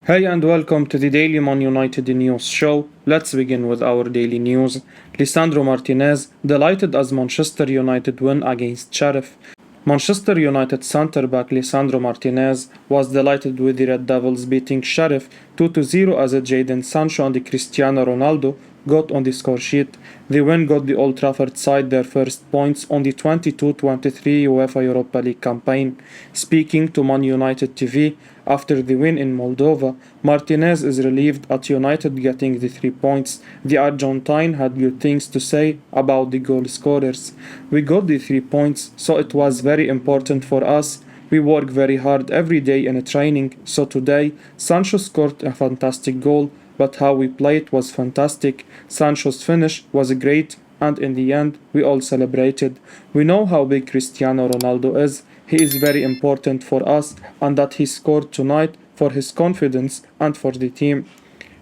Hey and welcome to the Daily Man United News Show. Let's begin with our daily news. Lisandro Martinez delighted as Manchester United win against Sheriff. Manchester United centre-back Lisandro Martinez was delighted with the Red Devils beating Sheriff 2-0 as Jadon Sancho and Cristiano Ronaldo got on the score sheet. The win got the Old Trafford side their first points on the 22-23 UEFA Europa League campaign. Speaking to Man United TV after the win in Moldova, Martinez is relieved at United getting the 3 points. The Argentine had good things to say about the goal scorers. We got the 3 points, so it was very important for us. We work very hard every day in training, so today Sancho scored a fantastic goal, but how we played was fantastic. Sancho's finish was great, and in the end, we all celebrated. We know how big Cristiano Ronaldo is. He is very important for us, and that he scored tonight for his confidence and for the team.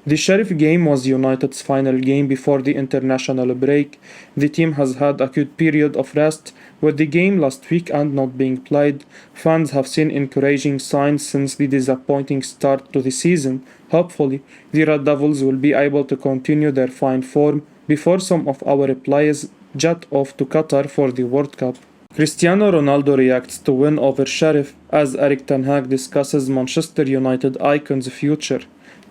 The Sheriff game was United's final game before the international break. The team has had a good period of rest, with the game last weekend not being played. Fans have seen encouraging signs since the disappointing start to the season. Hopefully, the Red Devils will be able to continue their fine form before some of our players jet off to Qatar for the World Cup. Cristiano Ronaldo reacts to win over Sheriff as Erik Ten Hag discusses Manchester United icon's future.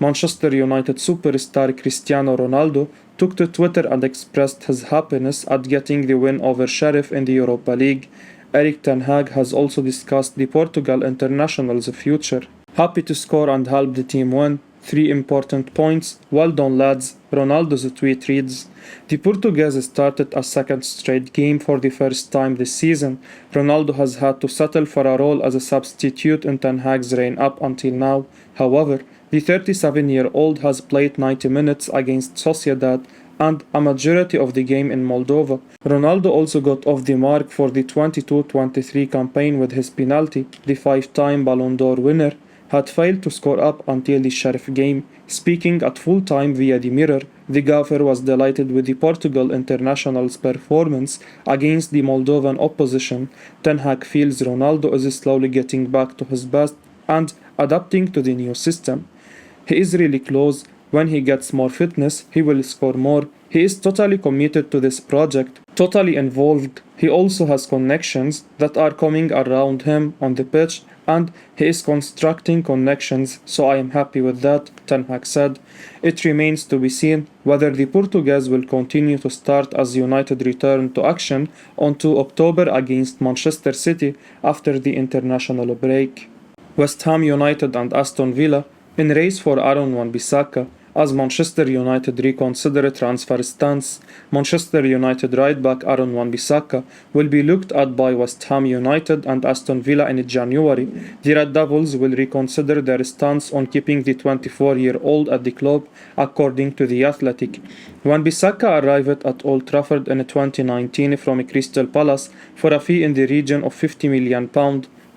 Manchester United superstar Cristiano Ronaldo took to Twitter and expressed his happiness at getting the win over Sheriff in the Europa League. Erik Ten Hag has also discussed the Portugal international's future. Happy to score and help the team win. 3 important points. Well done, lads. Ronaldo's tweet reads, "The Portuguese started a second straight game for the first time this season. Ronaldo has had to settle for a role as a substitute in Ten Hag's reign up until now. However, the 37-year-old has played 90 minutes against Sociedad and a majority of the game in Moldova. Ronaldo also got off the mark for the 22-23 campaign with his penalty. The 5-time Ballon d'Or winner had failed to score up until the Sheriff game. Speaking at full time via the Mirror, the gaffer was delighted with the Portugal international's performance against the Moldovan opposition. Ten Hag feels Ronaldo is slowly getting back to his best and adapting to the new system. He is really close. When he gets more fitness, he will score more. He is totally committed to this project, totally involved. He also has connections that are coming around him on the pitch, and he is constructing connections, so I am happy with that," Ten Hag said. It remains to be seen whether the Portuguese will continue to start as United return to action on 2 October against Manchester City after the international break. West Ham United and Aston Villa in race for Aaron Wan-Bissaka as Manchester United reconsider transfer stance. Manchester United right-back Aaron Wan-Bissaka will be looked at by West Ham United and Aston Villa in January. The Red Devils will reconsider their stance on keeping the 24-year-old at the club, according to The Athletic. Wan-Bissaka arrived at Old Trafford in 2019 from Crystal Palace for a fee in the region of £50 million.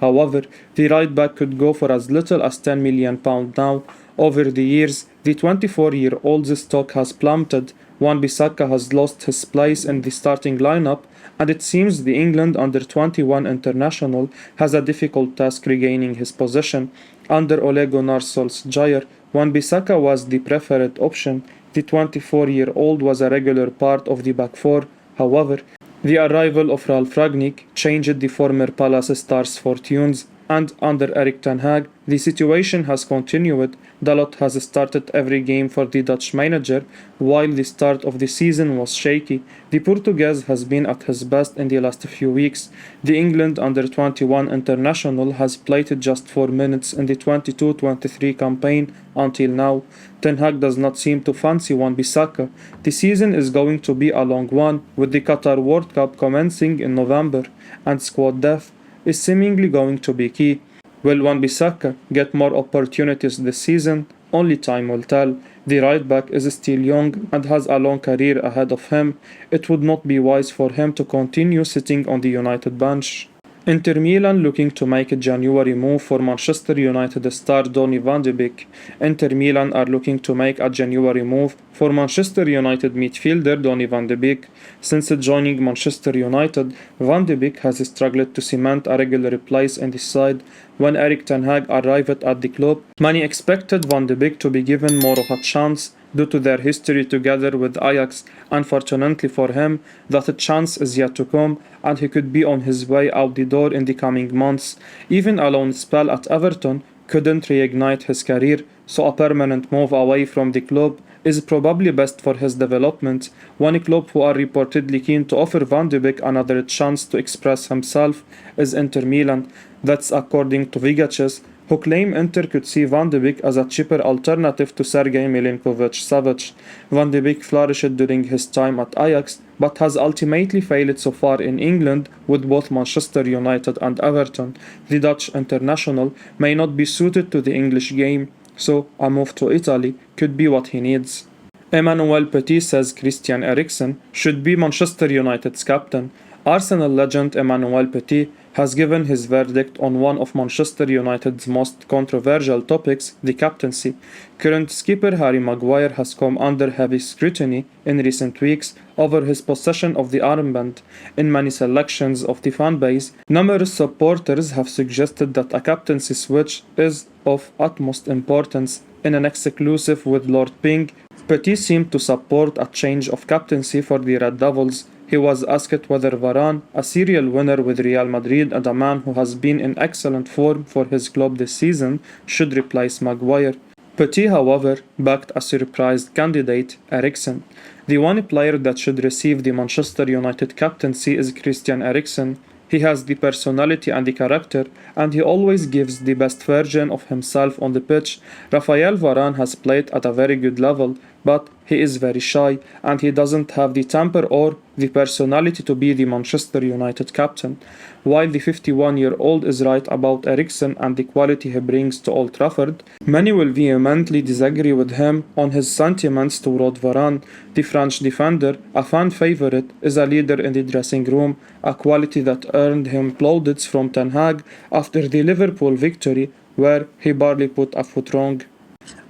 However, the right-back could go for as little as £10 million now. Over the years, the 24-year-old's stock has plummeted. Wan-Bissaka has lost his place in the starting lineup, and it seems the England under-21 international has a difficult task regaining his position. Under Ole Gunnar Solskjaer, Wan-Bissaka was the preferred option. The 24-year-old was a regular part of the back four. However, the arrival of Ralf Rangnick changed the former Palace star's fortunes, and under Erik Ten Hag, the situation has continued. Dalot has started every game for the Dutch manager, while the start of the season was shaky. The Portuguese has been at his best in the last few weeks. The England under-21 international has played just 4 minutes in the 22-23 campaign until now. Ten Hag does not seem to fancy Wan-Bissaka. The season is going to be a long one, with the Qatar World Cup commencing in November, and squad depth is seemingly going to be key. Will Wan-Bissaka get more opportunities this season? Only time will tell. The right back is still young and has a long career ahead of him. It would not be wise for him to continue sitting on the United bench. Inter Milan looking to make a January move for Manchester United star Donny van de Beek. Inter Milan are looking to make a January move for Manchester United midfielder Donny van de Beek. Since joining Manchester United, Van de Beek has struggled to cement a regular place in the side. When Erik ten Hag arrived at the club, many expected Van de Beek to be given more of a chance due to their history together with Ajax. Unfortunately for him, that chance is yet to come and he could be on his way out the door in the coming months. Even a loan spell at Everton couldn't reignite his career, so a permanent move away from the club is probably best for his development. One club who are reportedly keen to offer Van de Beek another chance to express himself is Inter Milan. That's according to Vigaches, who claim Inter could see Van de Beek as a cheaper alternative to Sergej Milinkovic-Savic. Van de Beek flourished during his time at Ajax, but has ultimately failed so far in England with both Manchester United and Everton. The Dutch international may not be suited to the English game, so a move to Italy could be what he needs. Emmanuel Petit says Christian Eriksen should be Manchester United's captain. Arsenal legend Emmanuel Petit has given his verdict on one of Manchester United's most controversial topics, the captaincy. Current skipper Harry Maguire has come under heavy scrutiny in recent weeks over his possession of the armband. In many selections of the fanbase, numerous supporters have suggested that a captaincy switch is of utmost importance. In an exclusive with Lord Ping, Petit seemed to support a change of captaincy for the Red Devils. He was asked whether Varane, a serial winner with Real Madrid and a man who has been in excellent form for his club this season, should replace Maguire. Petit, however, backed a surprise candidate, Eriksen. The one player that should receive the Manchester United captaincy is Christian Eriksen. He has the personality and the character, and he always gives the best version of himself on the pitch. Raphael Varane has played at a very good level, but he is very shy, and he doesn't have the temper or the personality to be the Manchester United captain. While the 51-year-old is right about Eriksen and the quality he brings to Old Trafford, many will vehemently disagree with him on his sentiments toward Varane. The French defender, a fan favorite, is a leader in the dressing room, a quality that earned him plaudits from Ten Hag after the Liverpool victory, where he barely put a foot wrong.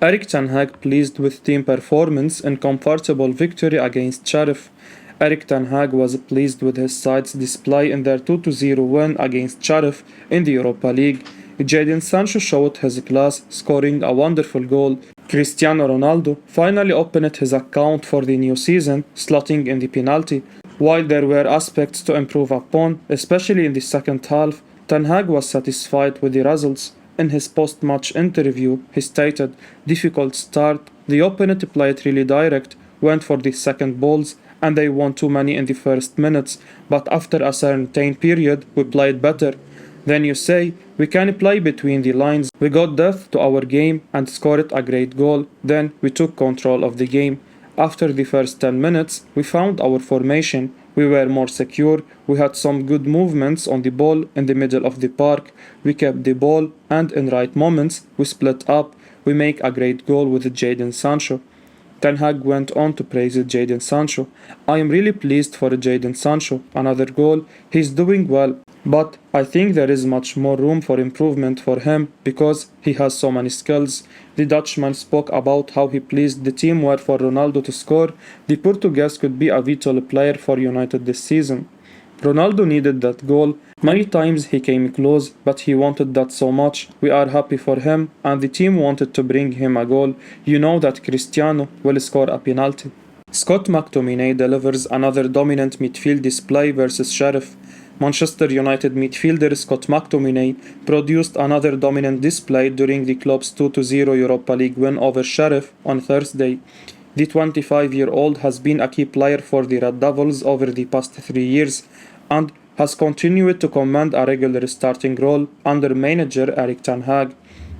Erik ten Hag pleased with team performance in comfortable victory against Sheriff. Erik ten Hag was pleased with his side's display in their 2-0 win against Sheriff in the Europa League. Jadon Sancho showed his class, scoring a wonderful goal. Cristiano Ronaldo finally opened his account for the new season, slotting in the penalty. While there were aspects to improve upon, especially in the second half, Ten Hag was satisfied with the results. In his post-match interview, he stated, "Difficult start, the opponent played really direct, went for the second balls, and they won too many in the first minutes, but after a certain period, we played better. Then you say, we can play between the lines, we got depth to our game and scored a great goal, then we took control of the game. After the first 10 minutes, we found our formation. We were more secure, we had some good movements on the ball in the middle of the park, we kept the ball, and in right moments, we split up. We make a great goal with Jadon Sancho." Ten Hag went on to praise Jadon Sancho. "I am really pleased for Jadon Sancho, another goal, he's doing well, but I think there is much more room for improvement for him because he has so many skills." The Dutchman spoke about how he pleased the team were for Ronaldo to score. The Portuguese could be a vital player for United this season. Ronaldo needed that goal. Many times he came close, but he wanted that so much. We are happy for him, and the team wanted to bring him a goal. You know that Cristiano will score a penalty. Scott McTominay delivers another dominant midfield display versus Sheriff. Manchester United midfielder Scott McTominay produced another dominant display during the club's 2-0 Europa League win over Sheriff on Thursday. The 25-year-old has been a key player for the Red Devils over the past 3 years and has continued to command a regular starting role under manager Erik ten Hag.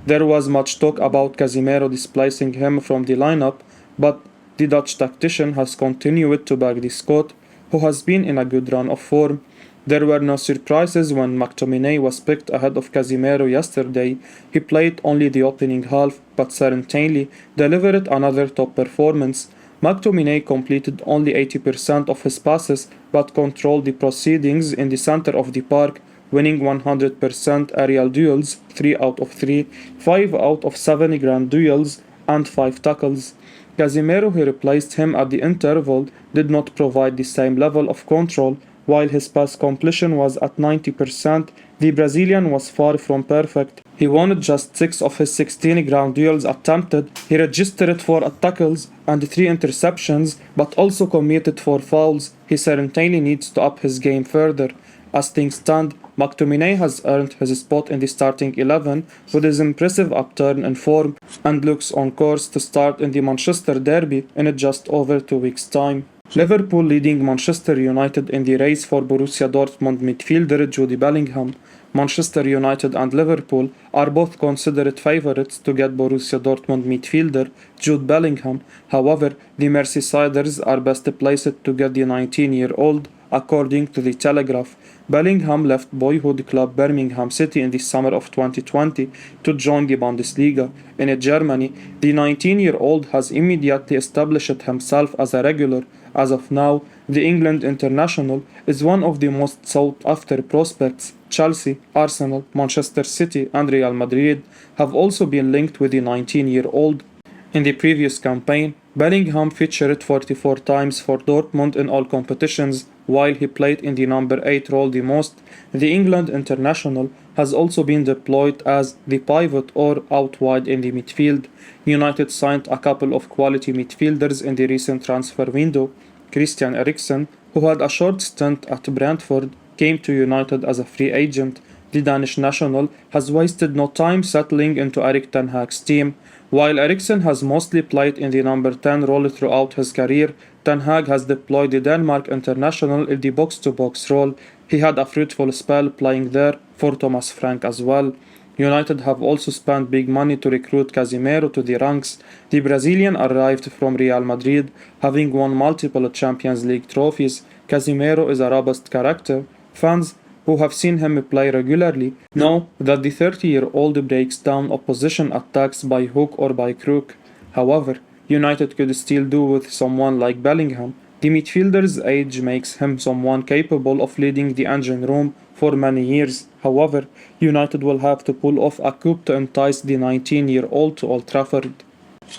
There was much talk about Casemiro displacing him from the lineup, but the Dutch tactician has continued to back the Scot, who has been in a good run of form. There were no surprises when McTominay was picked ahead of Casemiro yesterday. He played only the opening half, but certainly delivered another top performance. McTominay completed only 80% of his passes, but controlled the proceedings in the center of the park winning 100% aerial duels, 3 out of 3, 5 out of 7 grand duels, and 5 tackles. Casemiro, who replaced him at the interval, did not provide the same level of control. While his pass completion was at 90%, the Brazilian was far from perfect. He won just 6 of his 16 ground duels attempted. He registered 4 tackles and 3 interceptions, but also committed 4 fouls. He certainly needs to up his game further. As things stand, McTominay has earned his spot in the starting 11 with his impressive upturn in form and looks on course to start in the Manchester derby in just over 2 weeks' time. Liverpool leading Manchester United in the race for Borussia Dortmund midfielder Jude Bellingham. Manchester United and Liverpool are both considered favourites to get Borussia Dortmund midfielder Jude Bellingham. However, the Merseysiders are best placed to get the 19-year-old, according to the Telegraph. Bellingham left boyhood club Birmingham City in the summer of 2020 to join the Bundesliga. In Germany, the 19-year-old has immediately established himself as a regular. As of now, the England international is one of the most sought-after prospects. Chelsea, Arsenal, Manchester City and Real Madrid have also been linked with the 19-year-old. In the previous campaign, Bellingham featured 44 times for Dortmund in all competitions, while he played in the number 8 role the most. The England international has also been deployed as the pivot or out wide in the midfield. United signed a couple of quality midfielders in the recent transfer window. Christian Eriksen, who had a short stint at Brentford, came to United as a free agent. The Danish national has wasted no time settling into Erik Ten Hag's team. While Eriksen has mostly played in the number 10 role throughout his career, Ten Hag has deployed the Denmark international in the box-to-box role. He had a fruitful spell playing there for Thomas Frank as well. United have also spent big money to recruit Casemiro to the ranks. The Brazilian arrived from Real Madrid, having won multiple Champions League trophies. Casemiro is a robust character. Fans who have seen him play regularly know that the 30-year-old breaks down opposition attacks by hook or by crook. However, United could still do with someone like Bellingham. The midfielder's age makes him someone capable of leading the engine room for many years. However, United will have to pull off a coup to entice the 19-year-old to Old Trafford.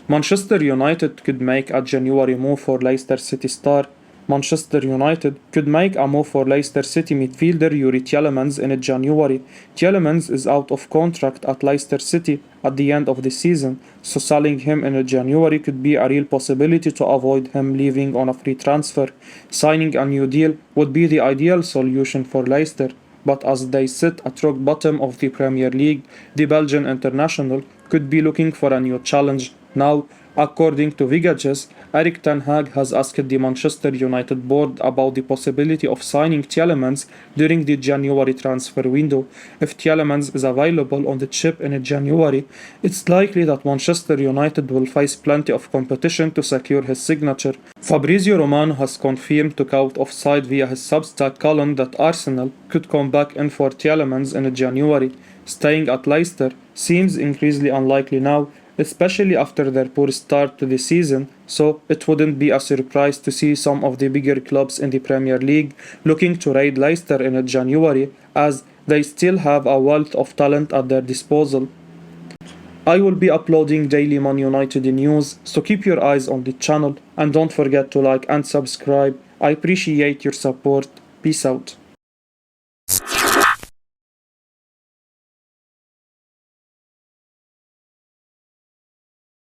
Manchester United could make a January move for Leicester City Star. Manchester United could make a move for Leicester City midfielder Youri Tielemans in January. Tielemans is out of contract at Leicester City at the end of the season, so selling him in January could be a real possibility to avoid him leaving on a free transfer. Signing a new deal would be the ideal solution for Leicester, but as they sit at rock bottom of the Premier League, the Belgian international could be looking for a new challenge. Now, according to Vigages, Erik Ten Hag has asked the Manchester United board about the possibility of signing Tielemans during the January transfer window. If Tielemans is available on the chip in January, it's likely that Manchester United will face plenty of competition to secure his signature. Fabrizio Romano has confirmed to Out of Sight via his Substack column that Arsenal could come back in for Tielemans in January. Staying at Leicester seems increasingly unlikely now, especially after their poor start to the season, so it wouldn't be a surprise to see some of the bigger clubs in the Premier League looking to raid Leicester in January, as they still have a wealth of talent at their disposal. I will be uploading daily Man United news, so keep your eyes on the channel and don't forget to like and subscribe. I appreciate your support. Peace out.